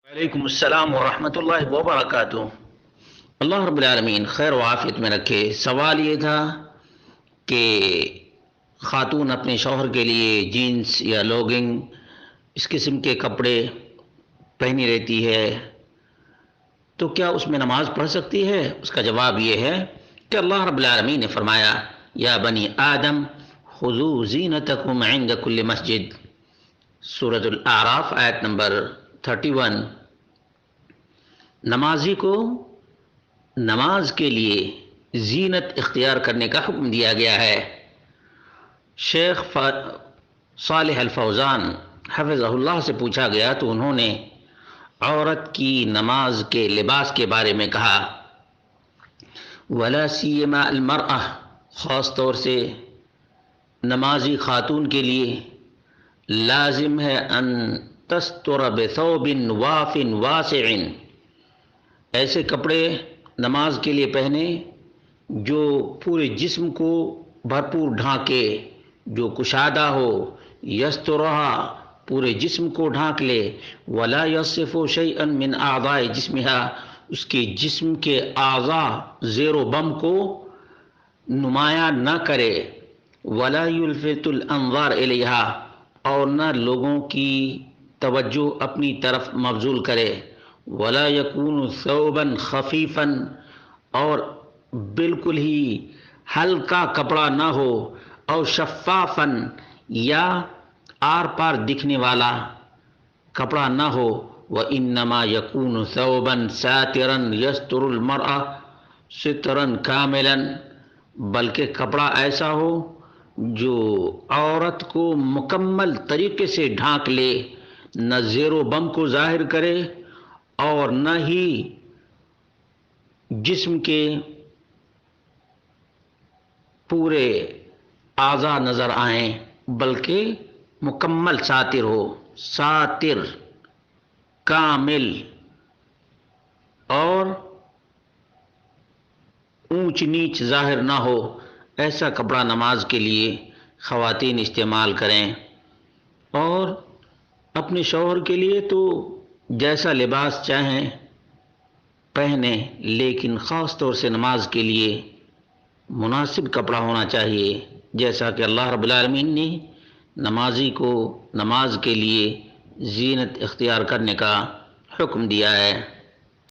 وعلیکم السلام ورحمۃ اللہ وبرکاتہ۔ اللہ رب العالمین خیر و عافیت میں رکھے۔ سوال یہ تھا کہ خاتون اپنے شوہر کے لیے جینس یا لوگنگ اس قسم کے کپڑے پہنی رہتی ہے تو کیا اس میں نماز پڑھ سکتی ہے؟ اس کا جواب یہ ہے کہ اللہ رب العالمین نے فرمایا یا بنی آدم خذوا زینتکم عند کل مسجد، سورۃ الاعراف آیت نمبر 31۔ نمازی کو نماز کے لیے زینت اختیار کرنے کا حکم دیا گیا ہے۔ شیخ صالح الفوزان حفظہ اللہ سے پوچھا گیا تو انہوں نے عورت کی نماز کے لباس کے بارے میں کہا ولا سیما المرأہ، خاص طور سے نمازی خاتون کے لیے لازم ہے ان تستر بثوب واف واسع، ایسے کپڑے نماز کے لیے پہنے جو پورے جسم کو بھرپور ڈھانکے، جو کشادہ ہو، یسترہا پورے جسم کو ڈھانک لے، ولا یصف شیئا من اعضاء جسمہا، اس کے جسم کے اعضاء زیر و بم کو نمایاں نہ کرے، ولا یلفت الانظار الیہا، اور نہ لوگوں کی توجہ اپنی طرف مبذول کرے، ولا یکون ثوبا خفیفا، اور بالکل ہی ہلکا کپڑا نہ ہو، اور شفافا، یا آر پار دکھنے والا کپڑا نہ ہو، وانما یکون ثوبا ساترا یستر المرأة سترا کاملا، بلکہ کپڑا ایسا ہو جو عورت کو مکمل طریقے سے ڈھانک لے، نہ زیر و بم کو ظاہر کرے اور نہ ہی جسم کے پورے اعضاء نظر آئیں، بلکہ مکمل ساتر ہو، ساتر کامل، اور اونچ نیچ ظاہر نہ ہو، ایسا کپڑا نماز کے لیے خواتین استعمال کریں۔ اور اپنے شوہر کے لیے تو جیسا لباس چاہیں پہنے، لیکن خاص طور سے نماز کے لیے مناسب کپڑا ہونا چاہیے، جیسا کہ اللہ رب العالمین نے نمازی کو نماز کے لیے زینت اختیار کرنے کا حکم دیا ہے۔